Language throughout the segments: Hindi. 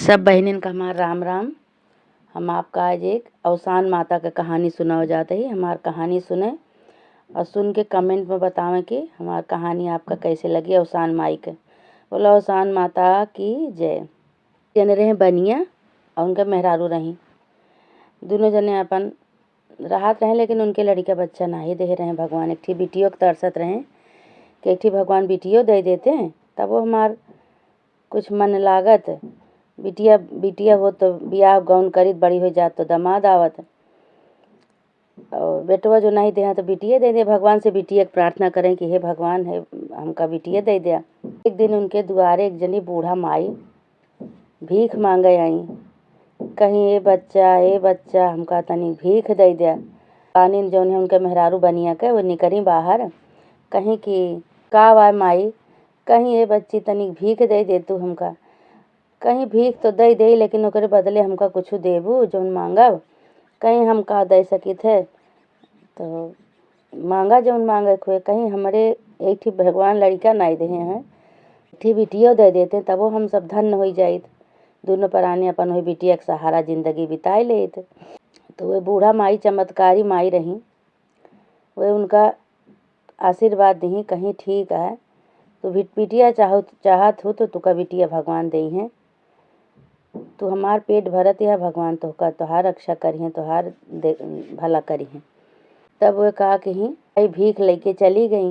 सब बहनिन का हमार राम राम। हम आपका आज एक अवसान माता का कहानी सुनाओ जाते ही। हमार कहानी सुने और सुन के कमेंट में बतावें कि हमार कहानी आपका कैसे लगी। अवसान माई के बोला अवसान माता की जय। जने रहे बनिया और उनका मेहरारू रही। दोनों जने अपन राहत रहे, लेकिन उनके लड़का बच्चा नहीं दे रहे। भगवान एक ठी बिटियों के तरसत रहे कि एक ठी भगवान बिटियों दे देते तब वो हमार कुछ मन लागत। बिटिया हो तो बियाह गौन करीत बड़ी हो जात तो दामाद आवत, और बेटवा जो नहीं दे तो बिटिया दे दे। भगवान से बिटिया की प्रार्थना करें कि हे भगवान है हमका बिटिया दे दिया। एक दिन उनके द्वारे एक जनी बूढ़ा माई भीख मांगे आई। कहीं ए बच्चा हमका तनी भीख दे दिया। पानी जौन है उनके मेहरारू बनिया के वो निकरी बाहर, कहीं कि का वाय माई, कहीं ए बच्ची तनी भीख दे दे तू हमका। कहीं भीख तो दे दे, लेकिन ओकरे बदले हमका कुछ देबू जौन मांगब। कहीं हम का दे सकी थे तो मांगा जौन मांगे खोए। कहीं हमरे एक ठी भगवान लड़का नहीं दे हैं, एक ठी बिटियो दे देते तब वो हम सब धन्य हो जाइत। दोनों प्राणी अपन वही बिटिया के सहारा जिंदगी बिताए लेत। तो वे बूढ़ा माई चमत्कारी माई रही। वे उनका आशीर्वाद दी कहीं ठीक है तो बिटिया चाहत हो तो तुका बिटिया भगवान दे हैं। तो हमार पेट भरत है भगवान तोहार रक्षा करी हैं, तोहार भला करी हैं। तब वो कहा कि भाई भीख लेके चली गई।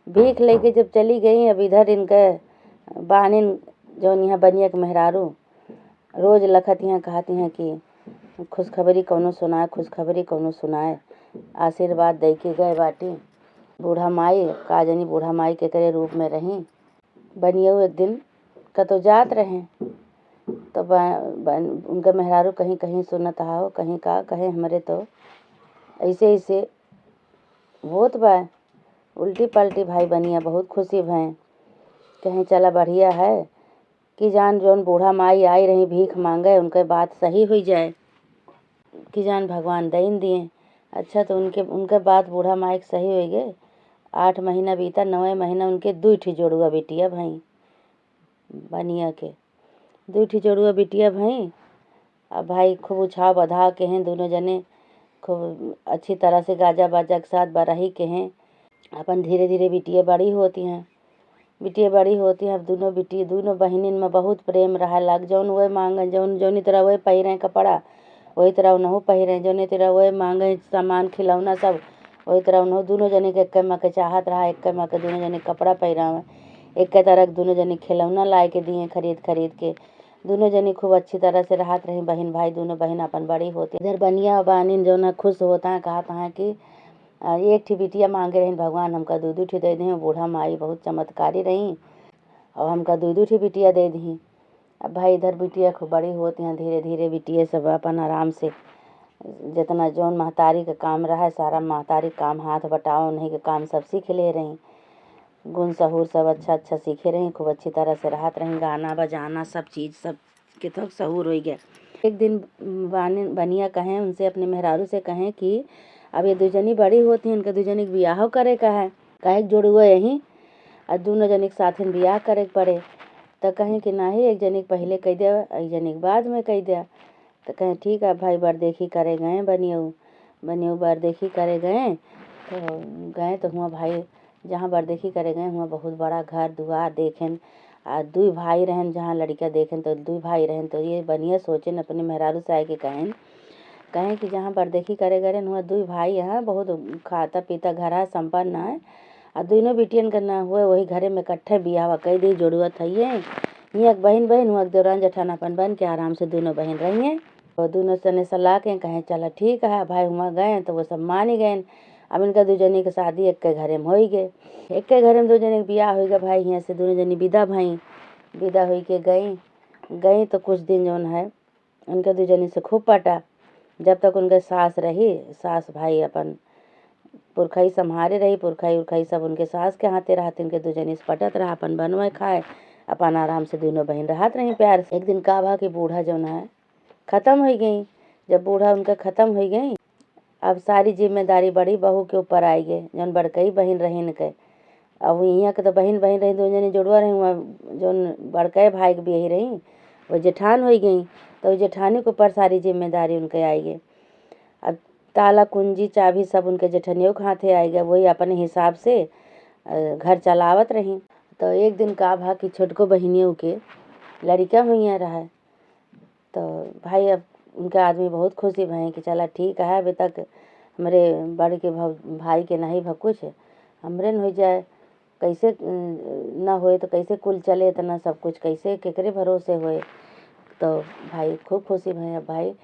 भीख लेके जब चली गई, अब इधर इनके बानिन जो यहाँ बनिया के मेहरारू रोज लखत यहाँ कहती हैं कि खुशखबरी कौनो सुनाए, खुशखबरी कौनो सुनाए। आशीर्वाद दे के गए बाटी। बूढ़ा माई का जनी बूढ़ा माई के करे रूप में रही। बनिया एक दिन कतो जात रहे तो उनका मेहरारू कहीं कहीं सुनत हो, कहीं का कहे हमरे तो ऐसे ऐसे होत बा। उल्टी पलटी भाई बनिया बहुत खुशी भय। कहीं चला बढ़िया है कि जान जौन बूढ़ा माई आई रही भीख मांगे उनके बात सही हो जाए, कि जान भगवान दईन दिए। अच्छा तो उनके बात बूढ़ा माई के सही हो गए। 8 महीना बीता, 9वें महीना उनके 2 ठी जोड़ुआ बिटिया भई। बनिया के 2 ठी जोड़ुआ बिटिया भई। अब भाई खूब उछाव बधा के हैं दोनों जने, खूब अच्छी तरह से गाजा बाजा के साथ बरही के हैं। अपन धीरे धीरे बिटिया बड़ी होती हैं। बिटिया बड़ी होती हैं। अब दोनों बहनिन में बहुत प्रेम रहा लग। जौन वह मांगे जौनी तरह वह पहिरे कपड़ा वही तरह उन्हों पहिरे, जौनी तरह वह मांगे सामान खिलौना सब वही तरह उन्हों। दोनों जने के एक में के चाहत रहा, एक में के दोनों जने कपड़ा पहिरावे, एक तरह दोनों जने खिलौना लाए के दिए खरीद के। दोनों जनी खूब अच्छी तरह से रहत रही बहन भाई। दोनों बहन अपन बड़ी होती। इधर बनिया और बानिन जो है खुश होता है, कहता है कि एक ठी बिटिया मांगे रही भगवान हमका 2 ठी दे दी। बूढ़ा माई बहुत चमत्कारी रही और हमका 2 ठी बिटिया दे दी। अब भाई इधर बिटिया खूब बड़ी होती हैं। धीरे धीरे बिटिया सब अपन आराम से जितना जौन महतारी का काम रहा सारा महतारी काम हाथ बटाओ नहीं के काम सब सीख ले रही। गुण सहूर सब अच्छा सीखे रही। खूब अच्छी तरह से रहत रही। गाना बजाना सब चीज़ सब के तो सहूर हो गया। एक दिन बनिया कहें उनसे अपने मेहरारू से कहें कि अब ये 2 जनी बड़ी होती हैं, इनका 2 जनी के बियाह करे का है। कहे जोड़ुआ यहीं और दोनों जनी के साथ बियाह करे पड़े। तो कहें कि नहीं एक जनी के पहले कह दिया, एक जनी के बाद में कह दिया। तो कहें ठीक है भाई बरदेखी करे गए बनियो बरदेखी करे गए तो हुआ भाई जहाँ बरदेखी करे गए हुआ बहुत बड़ा घर दुआर देखें और 2 भाई रहन। जहाँ लड़का देखें तो 2 भाई रहन। तो ये बनिया सोचें अपने मेहरारू से आए के कहें कि जहाँ बरदेखी करे गए हुआ 2 भाई यहाँ बहुत खाता पीता घर है संपन्न है और दोनों बिटियन का ना हुए वही घरे में इकट्ठे बियाह कह दी जोड़ुआ थी। यहाँ बहन हुआ देवरान जठान अपन बन के आराम से दोनों बहन रही हैं। और दोनों सने सलाह के कहें चला ठीक है भाई हुआ गए तो वो सब मान ही गए। अब इनका 2 जनी के शादी एक के घरे में हो गए। एक के घरे में 2 जने के बियाह हो गया। भाई यहाँ से दोनों जनी विदा हो के गई तो कुछ दिन जौन है उनके 2 जनी से खूब पटा। जब तक उनके सास रही, सास भाई अपन पुरखाई संभारे रही। पुरखाई सब उनके सास के हाथे रहते। इनके 2 जनी से पटत रहा, अपन बनवाए खाए, अपन आराम से दोनों बहन रहत रही प्यार से। एक दिन का भा कि बूढ़ा जौन है खत्म हो गई। जब बूढ़ा उनका खत्म हो गई, अब सारी जिम्मेदारी बड़ी बहू के ऊपर आई गई जौन बड़कई बहन रही के। अब यहाँ के तो बहन रही 2 जनी जुड़वा रही। वहाँ जौन बड़कई भाई के भी यही रही वो जेठान हो गई, तो जेठानी के ऊपर सारी जिम्मेदारी उनके आई गई। अब ताला कुंजी चाबी सब उनके जेठनियों के हाथे आई गया, वही अपने हिसाब से घर चलावत रही। तो एक दिन का भा कि छोटको बहनियों के लड़का हुई रहा, तो भाई अब उनके आदमी बहुत खुशी भई कि चला ठीक है, अभी तक हमारे बड़ के भाई के नहीं भा कुछ हमरे न हो जाए, कैसे न होए तो कैसे कुल चले, इतना सब कुछ कैसे केकरे भरोसे होए। तो भाई खूब खुशी भई। अब भाई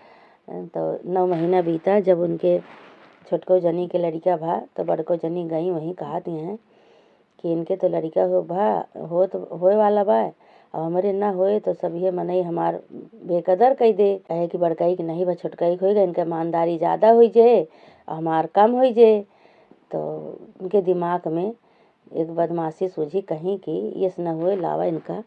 तो 9 महीना बीता, जब उनके छोटको जनी के लड़का भा तो बड़को जनी गई वहीं कहा दी हैं कि इनके तो लड़का हो तो होए वाला बा, और हमारे ना होए तो सब ये मनई हमार बेकदर कह दे, कहे कि बड़काई कि नहीं बा छोटकाई हो गए, इनका ईमानदारी ज़्यादा हो जाए और हमार कम हो जाए। तो उनके दिमाग में एक बदमाशी सूझी, कहीं कि ये न हुए लावा इनका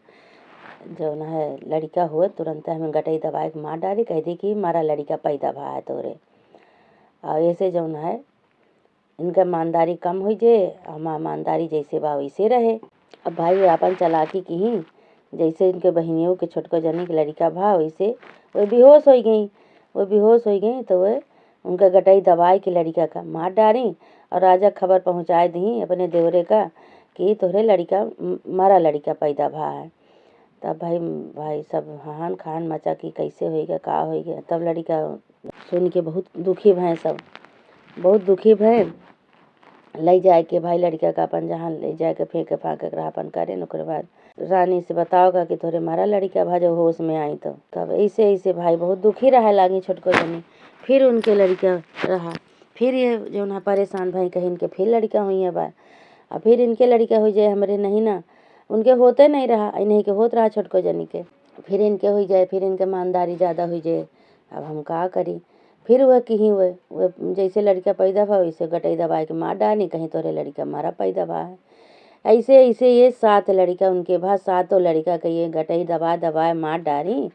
जो न है लड़का हुए तुरंत हमें गटई दबाए के मार डाली, कह दी कि मारा लड़का पैदा भा है तोरे, और ऐसे जो न है इनका ईमानदारी कम हो जाए, हमार ईमानदारी जैसे बा वैसे रहे। अब भाई अपन चालाकी की ही जैसे इनके बहनियों के छोटको जनी के लड़का भा वैसे वो बेहोश हो गई। वो बेहोश हो गई तो वह उनका गटाई दबाई के लड़का का मार डाली, और राजा खबर पहुँचाए दी अपने देवरे का कि तोहरे लड़का मरा लड़का पैदा भा है। तब भाई सब हाहान खान मचा कि कैसे होएगा का होएगा। तब लड़का सुन के बहुत दुखी भय, सब बहुत दुखी भय, ले जाए के भाई लड़का का अपन जहाँ ले जाए के फेंक फाँक रहा अपन करे। ओकरे बाद रानी से बताओगा कि तोरे मारा लड़का भा जो होश में आई। तो तब ऐसे ऐसे भाई बहुत दुखी रहे लागी छोटको जनी। फिर उनके लड़का रहा, फिर ये जो ना परेशान भाई कहीं इनके फिर लड़का हुई बा, और फिर इनके लड़का हो जाए, हमारे नहीं ना उनके होते नहीं रहा, नहीं के होत रहा छोटको जनी के, फिर इनके हो जाए, फिर इनके ईमानदारी ज़्यादा हो जाए। अब हम का करी, फिर वह कहीं वह जैसे लड़का पैदा भा वैसे गटई दबाए के मार डाली, कहीं तोरे लड़का मारा पैदा भा है। ऐसे ऐसे ये 7 लड़का उनके भा, 7 लड़का के ये गटई दबा दबाए मार डाली,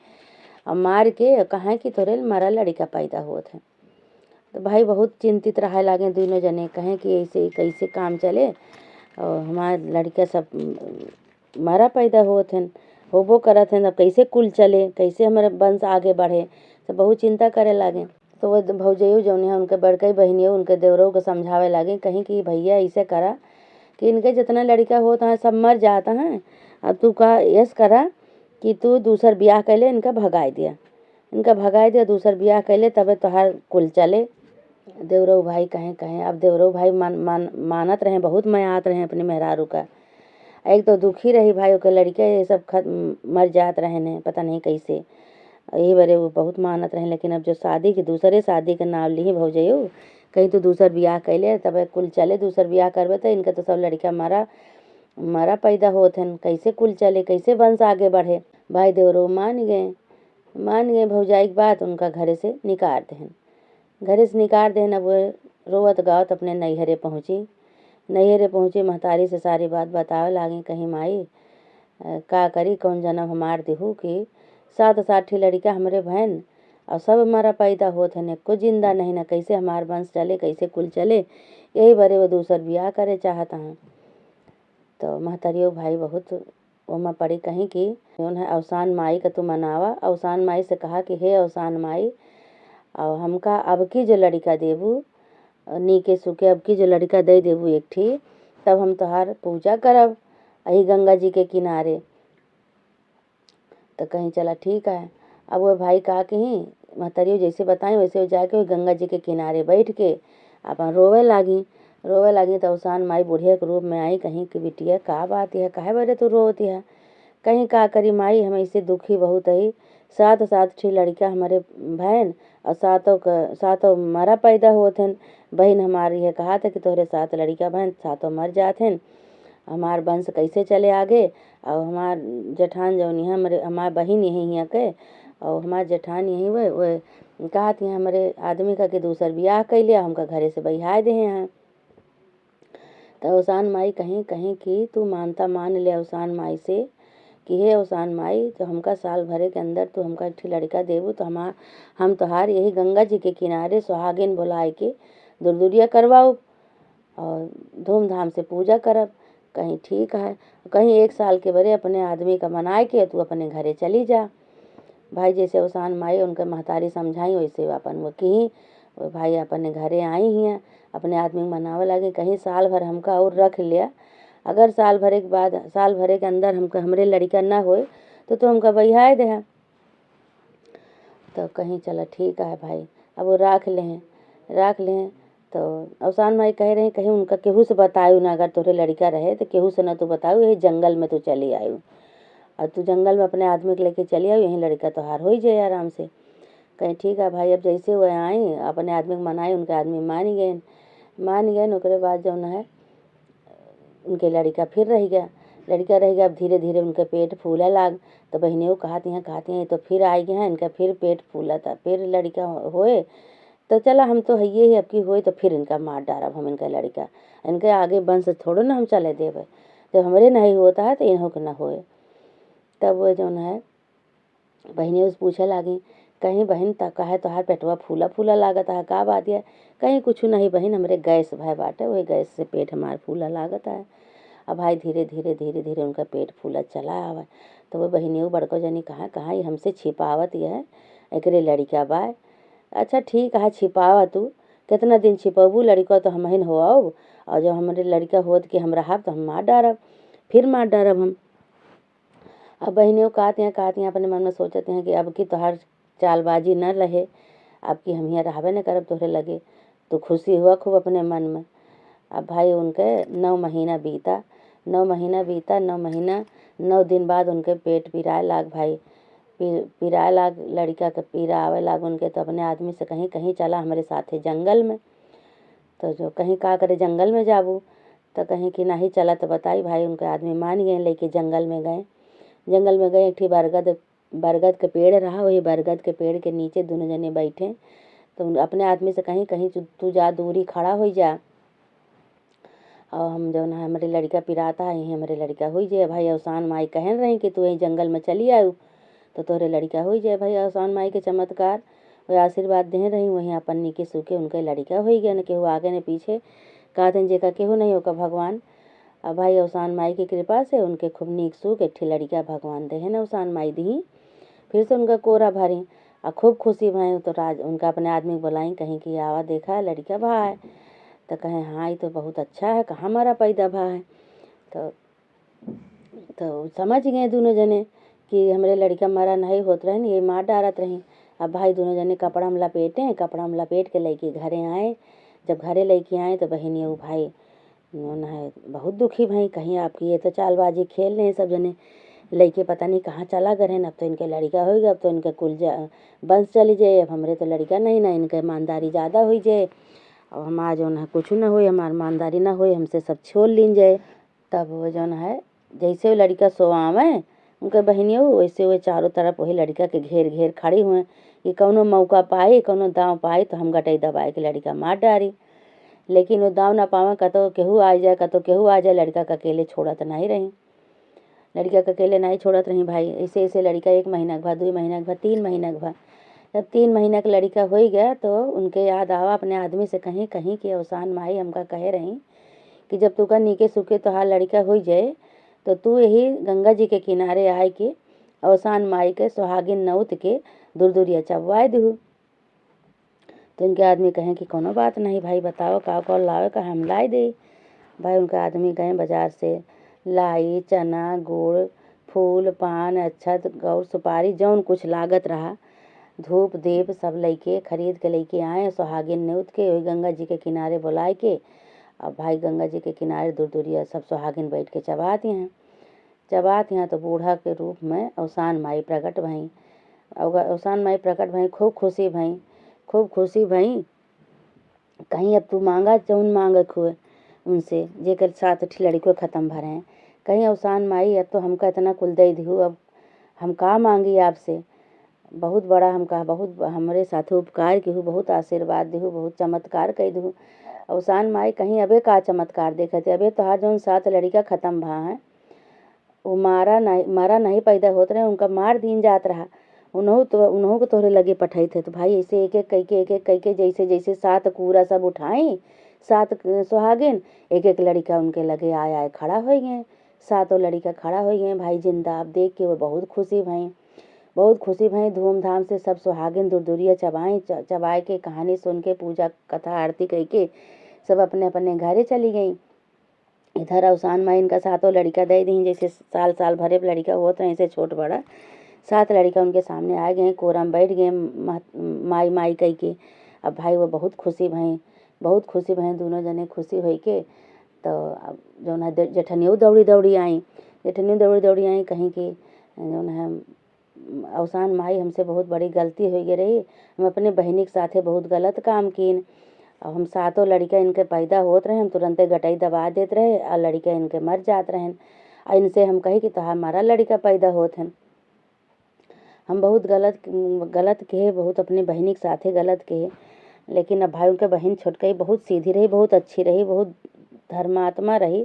और मार के कहा कि तोरे मारा लड़का पैदा होत है। तो भाई बहुत चिंतित रहे लागे दोनों जने, कहें कि ऐसे कैसे काम चले और हमारे लड़का सब मारा पैदा होत हैं, होबो करत हैं, अब कैसे कुल चले, कैसे हमारे वंश आगे बढ़े, तो बहुत चिंता करे लागे। तो वो भौजैयो जौन है उनके बड़कई बहनियों उनके देवरों को समझावे लागे, कहीं कि भैया ऐसे करा कि इनके जितना लड़का होता है सब मर जाता है, अब तू का यस करा कि तू दूसर ब्याह कर ले, इनका भगाए दिया दूसर ब्याह कर ले, तबे तोहार कुल चले। देवरो भाई कहें अब देवरो भाई मानत रहे, बहुत मयात रहे अपने मेहरारू का। एक तो दुखी रही भाई के लड़के ये सब मर जात रहे ने, पता नहीं कैसे, यही बारे वो बहुत मानत रहे। लेकिन अब जो शादी के दूसरे शादी के नाम ली भौजैयो, कहीं तो दूसर ब्याह कैले तब कुल चले, दूसर ब्याह करबे तो इनका तो सब लड़का मारा पैदा होत हैं, कैसे कुल चले, कैसे वंश आगे बढ़े। भाई देवरो मान गए भौजाई की बात, उनका घरे से निकाल देन। अब वो रोवत गावत अपने नैहरे पहुँची, महतारी से सारी बात बतावे लागी, कहीं माई का करी, कौन जन्म हमार देहू कि 7 लड़का हमरे बहन और सब हमारा पैदा होत है, को जिंदा नहीं ना, कैसे हमार वंश चले, कैसे कुल चले। यही बरे वो दूसर ब्याह करे चाहता हूँ। तो महतारियों भाई बहुत ओमा पड़ी, कहीं कि जोन है अवसान माई का तू मनावा। अवसान माई से कहा कि हे अवसान माई, और हमका अब की जो लड़का देबू नीके सुखे, अब की जो लड़का दे देबू एक ठी, तब हम तोहार पूजा करब यही गंगा जी के किनारे। तो कहीं चला ठीक है। अब वो भाई कहा कहीं महतरियों जैसे बताएं वैसे वो जाके गंगा जी के किनारे बैठ के अपन रोवे लागी। तो अवसान माई बुढ़िया के रूप में आई, कहीं कि बिटिया का बात है, काहे बरे तू रोती है। कहीं का करी माई, हम ऐसे दुखी बहुत है, 7 ठी लड़का हमारे बहन और 7 मारा पैदा होत हैं। बहन हमारी है कहा था कि तोहरे 7 लड़का बहन 7 मर जात हैं, हमार वंश कैसे चले आगे। और हमार जेठान जौन है हमार बहन यही यहाँ के, और हमार जेठान यही वो कहा थी हमारे आदमी का कि दूसर ब्याह कर लिया, हमका घरे से बहिहा दे हैं। तो अवसान माई कहीं कि तू मानता मान ले अवसान माई से कि हे अवसान माई, तो हमका साल भरे के अंदर तू हमका एक लड़का देबू तो हम तोहार यही गंगा जी के किनारे सुहागिन बुलाए के दुरदुरिया करवाओ और धूमधाम से पूजा करब। कहीं ठीक है, कहीं 1 साल के बरे अपने आदमी का मनाए के तू अपने घरे चली जा। भाई जैसे अवसान माई उनके महतारी समझाई वैसे अपन वो की भाई अपने घरे आई ही हैं, अपने आदमी मनावे लगे। कहीं साल भर हमका और रख लिया, अगर साल भरे के बाद साल भरे के अंदर हमका हमरे लड़का ना होए तो हमका बहियाए दे। तो कहीं चलो ठीक है भाई, अब वो राख लें। तो अवसान माई कह रही कहीं उनका केहू से बतायु ना, अगर तोरे लड़का रहे तो केहू से ना तू बतायु, यही जंगल में तू चली आयु और तू जंगल में अपने आदमी के लेके चली आयु, यहीं लड़का तोहार हो जाए आराम से। कहीं ठीक है भाई। अब जैसे वो आई अपने आदमी को मनाई, उनके आदमी मान गए। ओकरे बाद जो है उनके लड़का फिर रह गया। अब धीरे धीरे उनके पेट फूला लाग। तो बहनियों कहती हैं तो फिर आई गए हैं, इनका फिर पेट फूला था, फिर लड़का होए तो चला हम तो है ही अब की होए तो फिर इनका मार डारब हम इनका लड़का, इनके आगे वंश थोड़ो ना हम चले देवे, जब हमरे नहीं होता है तो इन्हों के ना होए। तब वो जो है बहनियों से पूछे लागी कहीं बहन तक है तोहार पेटवा फूला लागत है, का बात है? कहीं कुछ नहीं बहन, हमरे गैस भाई बाटे, वही गैस से पेट हमार फूला लागत है। अब भाई धीरे धीरे उनका पेट फूला चला आवा। तो वो बहनियों बड़को जनी कहाँ ही हमसे छिपावत है एकरे लड़का बा। अच्छा ठीक है छिपावा, तू कितना दिन छिपबू, लड़का तो हम हो आओ, और जब हमारे लड़का होत कि हम रहा तो हम मार डारब हम। अब बहनियों कहती हैं अपने मन में सोचते हैं कि अब की तोहार चालबाजी न रहे, अब की हम यहाँ रहबे न करब तोहरे लगे, तो खुशी हुआ खूब अपने मन में। अब भाई उनके 9 महीना बीता। 9 दिन बाद उनके पेट पिराए लाग भाई, पिराए लाग, लड़का के पीरा आवे लाग उनके। तो अपने आदमी से कहीं चला हमारे साथे जंगल में। तो जो कहीं का करे जंगल में जाबू, तो कहीं कि नहीं चला तो बताई भाई उनके आदमी मान गए, लेके जंगल में गए। एक ठी बरगद के पेड़ रहा, वही बरगद के पेड़ के नीचे दोनों जने बैठे। तो अपने आदमी से कहीं तू जा दूरी खड़ा हो जा, और हम जो है हमारे लड़का पिराता है यहीं हमारे लड़का हो जाए। भाई अवसान माई कहन रही कि तू यहीं जंगल में चली आयु तो तोरे लड़का हो जाए। भाई अवसान माई के चमत्कार वही आशीर्वाद दे रही, वहीं अपन नीके सूखे उनके लड़का हो गया, न केहू आगे न पीछे, कहते जेका केहू नहीं होगा भगवान। अब भाई अवसान माई की कृपा से उनके खूब नीक सूख एक लड़का भगवान दे है न अवसान माई दी। फिर से उनका कोरा भरी और खूब खुशी भई। तो उनका अपने आदमी बुलाई कहीं कि आवा देखा लड़का भा है, तो कहें हाँ ये तो बहुत अच्छा है, कहाँ हमारा पैदा भा है। तो समझ गए दोनों जने कि हमारे लड़का मरा नहीं होत रहे, ये मार डारत रही। अब भाई दोनों जने कपड़ा में लपेट के लेके घरे आए। जब घरे लेके आए तो बहनी वो भाई है बहुत दुखी भाई, कहीं आपकी ये तो चालबाजी खेल रहे हैं सब जने, लड़के पता नहीं कहाँ चला गए हैं। अब तो इनके लड़का हो गया, अब तो इनका बंश चली जाए, अब हमरे तो लड़का नहीं ना, इनके ईमानदारी ज़्यादा हो जाए, और हमारा जो है कुछ ना हो, हमार ईमानदारी ना हो, हमसे सब छोड़ लीन जाए। तब वो जो है जैसे वो लड़का सोआवे उनके बहनियों, वैसे वो चारों तरफ वही लड़का के घेर खड़ी हुए कि कौनो मौका पाए, कौनो दाव पाए तो हम गटई दबाए के लड़का मार डारी। लेकिन वो दाव ना पावे, कतो केहू आ जाए, लड़का का अकेले छोड़त नहीं रही भाई। ऐसे लड़का 1 महीना के बाद, 2 महीना के बाद, 3 महीना के बाद, जब 3 महीना का लड़का हो गया तो उनके याद आवा अपने आदमी से कहीं कि अवसान माई हमका कहे रही कि जब तुका नीके सूखे तोहार लड़का हो जाए तो तू यही गंगा जी के किनारे आए के अवसान माई के सुहागिन नौत के दूर चबवाए दू। तो इनके आदमी कहें कि कोनो बात नहीं भाई, बताओ का कौन लावे का हम लाई दे। भाई उनके आदमी गए बाजार से लाई, चना, गुड़, फूल, पान, अक्षत, गौर, सुपारी जौन कुछ लागत रहा, धूप दीप सब लेके खरीद के लेके आए। सुहागिन न्योत के वही गंगा जी के किनारे बुलाए के, अब भाई गंगा जी के किनारे दूरिया सब सुहागिन बैठ के चबाती हैं। तो बूढ़ा के रूप में अवसान माई प्रकट भई, खूब खुशी भई। कहीं अब तू मांगा जौन मांगत हुए उनसे, जेकर 7 लड़कों खत्म भरे हैं, कहीं अवसान माई अब तो हमका इतना कुल दे दिहू, अब हम का मांगी आपसे, बहुत बड़ा हमका बहुत हमरे साथ उपकार केहू, बहुत आशीर्वाद देहू, बहुत चमत्कार कह दू। अवसान माई कहीं अबे का चमत्कार देखते, अबे तोहार जौन 7 लड़का खत्म भा है वो मारा नहीं पैदा होत रहे, उनका मार दीन जात रहा, उन्हों को तोहरे लगे पठाई थे। तो भाई ऐसे एक एक करके जैसे 7 कूरा सब उठाई, 7 सुहागिन एक लड़का उनके लगे आए खड़ा हो गए, 7 लड़का खड़ा हो गए भाई जिंदा। अब देख के वो बहुत खुशी भई, बहुत खुशी भई, धूमधाम से सब सुहागिन दुरदुरिया चबाए के कहानी सुन के पूजा कथा आरती कई के सब अपने अपने घरे चली गई। इधर अवसान माई इनका सातों लड़का दे दी, जैसे साल साल भरे लड़का होत रहे, ऐसे छोट बड़ा 7 लड़का उनके सामने आ गए, कोरा में बैठ गए माई माई कही के। अब भाई वो बहुत खुशी भई, दोनों जने खुशी हुई के। तो अब जौन है जेठनियों दौड़ी दौड़ी आई कहीं कि जौन है अवसान माई हमसे बहुत बड़ी गलती हो गई रही, हम अपने बहनी के साथे बहुत गलत काम कीन। अब हम सातों लड़का इनके पैदा होत रहे, हम तुरंते गटाई दबा देते रहे और लड़का इनके मर जात रहें। और इनसे हम कही कि हमारा लड़का पैदा होत हैं। हम बहुत गलत कहे, बहुत अपनी बहनी के साथे गलत कहे। लेकिन अब भाई उनके बहन छोटकई बहुत सीधी रही, बहुत अच्छी रही, बहुत धर्मात्मा रही।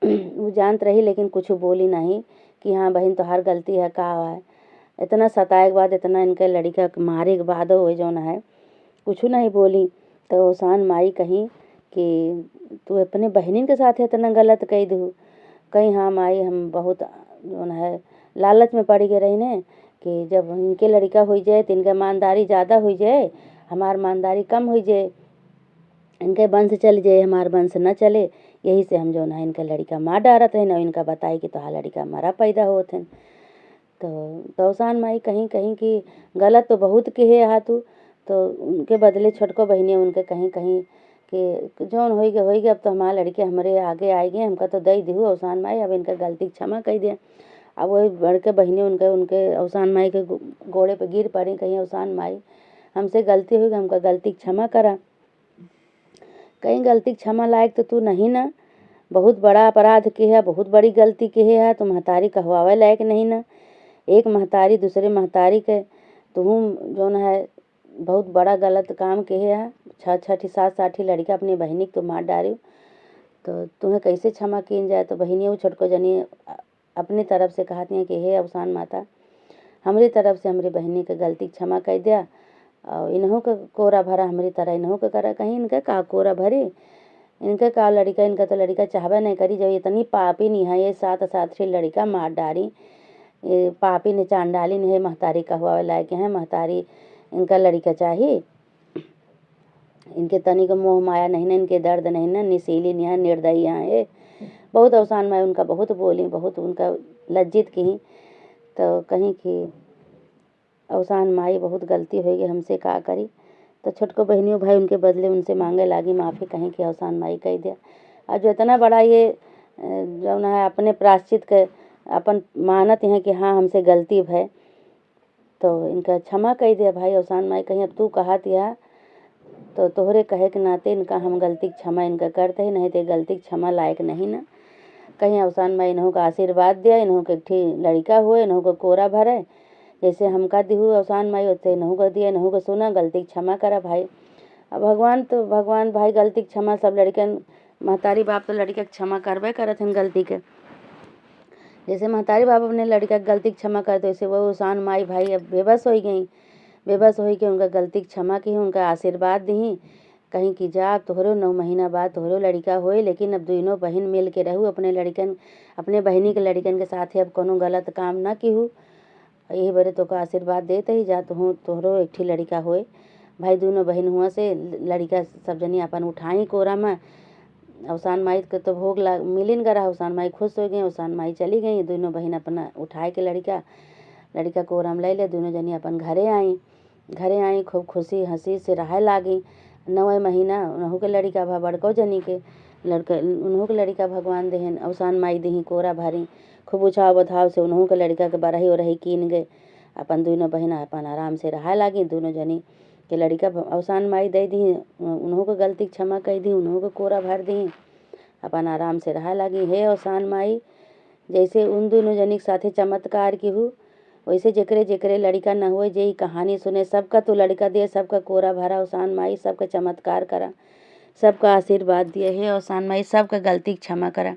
वो जानत रही लेकिन कुछ बोली नहीं कि हाँ बहन तोहार गलती है का है। इतना सताए के बाद, इतना इनके लड़का मारे के बाद हो जौन है कुछ नहीं बोली। तो अवसान माई कहीं कि तू अपने बहनिन के साथ इतना गलत कही दू। कहीं हाँ माई हम बहुत जौन है लालच में पड़ गए रही ने कि जब इनके लड़का हो जाए तो इनका ईमानदारी ज़्यादा हो जाए, हमार ईमानदारी कम हो जाए, इनके वंश चल जाए, हमार वंश न चले। यही से हम जौन है इनका लड़का मार डारत रहे न, इनका बताई कि तोहार लड़का मरा पैदा होत हैं। तो अवसान माई कहीं कहीं कि गलत तो बहुत कहे हा तू, तो उनके बदले छोटको बहनी उनके कहीं कहीं कि जौन हो गया अब तो हमारे लड़के हमारे आगे आए गए, हमका तो दई दिहू अवसान माई, अब इनका गलती क्षमा कही दे। अब वही बड़के बहनी उनके अवसान माई के गोड़े पे गिर पड़ी, कहीं अवसान माई हमसे गलती हुई, हमका गलती क्षमा करा। कहीं गलती क्षमा लायक तो तू नहीं ना, बहुत बड़ा अपराध के है, बहुत बड़ी गलती के है, तो महतारी कहवावे लायक नहीं ना। एक महतारी दूसरे महतारी के तुम जौन है बहुत बड़ा गलत काम के है। 6 7 लड़का अपनी बहनी को मार डारी, तो तुम्हें कैसे क्षमा किन जाए। तो बहनियों छोटको जनी अपनी तरफ से कहती हैं कि हे अवसान माता, हमारी तरफ से हमारी बहनी के गलती क्षमा कर दिया, और इन्हों का कोरा भरा हमारी तरह इन्हों का करा। कहीं इनका का कोरा भरी, इनका का लड़का, इनका तो लड़का चाहबे नहीं करी। जब इतनी पापी नहीं है ये 7 लड़का मार डारी, ये पापी ने चांडाली ने महतारी कहवावे लायक है। महतारी इनका लड़का चाहिए, इनके तनी को मोह माया नहीं ना, इनके दर्द नहीं ना, निशीली नहीं है, निर्दयी है। बहुत अवसान माई उनका बहुत बोली, बहुत उनका लज्जित की। तो कहीं कि अवसान माई बहुत गलती हो गई, हमसे का करी। तो छोटको बहनियों भाई उनके बदले उनसे मांगे लागी माफ़ी, कहीं कि अवसान माई कह दिया। और जो इतना बड़ा ये जो है अपने प्राश्चित के अपन मानत है कि हाँ हमसे गलती है, तो इनका क्षमा कह दिया। भाई अवसान माई कहीं अब तू कहा दिया तो तोहरे कहे के नाते इनका हम गलती क्षमा इनका करते ही, नहीं तो गलती क्षमा लायक नहीं ना। कहीं अवसान माई इन्हों का आशीर्वाद दिया, इन्हों के ठीक लड़का हुए, इन्हों को कोरा भरे, जैसे हमका दिहू अवसान माई वैसे इन्हों को दिया, इन्हों को सुना गलती क्षमा करा भाई। अब भगवान भाई गलती क्षमा सब लड़कन महतारी बाप तो लड़का क्षमा करबे करत हैं गलती के। जैसे महतारी बाप अपने लड़का की गलती क्षमा करते, वैसे वो अवसान माई भाई अब बेबस हो गई, बेबस हो के उनका गलती क्षमा की, उनका आशीर्वाद दी। कहीं कि जा तोहरो 9 महीना बाद तोहरो लड़का होए, लेकिन अब दोनों बहन मिल के रहू, अपने लड़कन अपने बहनी के लड़कन के साथ अब कोनो गलत काम ना की हूँ। यही बड़े तो का आशीर्वाद देते ही जा तोहरो एक ठी लड़का होए। भाई दोनों बहन हुआ से लड़का सब जनी अपन उठाई कोरा में। अवसान माई के तो भोग मिलिन करा, अवसान माई खुश हो गई, अवसान माई चली गई। दोनों बहन अपना उठाए के लड़का कोरा में ले ले, दोनों जनी अपन घरे आई खूब खुशी हंसी से रहे लागी। 9 महीना उन्हों के लड़का भा बड़को जनी के लड़का, उन्हों के लड़का भगवान देहन अवसान माई देही कोरा भारी, खूब उछाव बधाव से उन्हों के लड़का के बरही उरही कीन गए। अपन दोनों बहन अपन आराम से रहे लागी। दोनों जनी के लड़का अवसान माई दे दी, उन्हों को गलती क्षमा कह दी, उन्हों को कोरा भर दी, अपन आराम से रहे लागी। हे अवसान माई, जैसे उन दोनों जनी के साथे चमत्कार की हूँ, वैसे जेकरे लड़का न हुए जे कहानी सुने सबका तो लड़का दिए, सबका कोरा भरा अवसान माई, सबका चमत्कार करा, सबका आशीर्वाद दिए। हे अवसान माई सबका गलती क्षमा करा,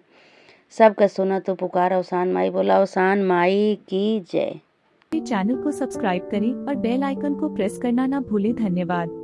सबका सुना तो पुकार अवसान माई। बोला अवसान माई की जय। चैनल को सब्सक्राइब करें और बेल आइकन को प्रेस करना ना भूलें। धन्यवाद।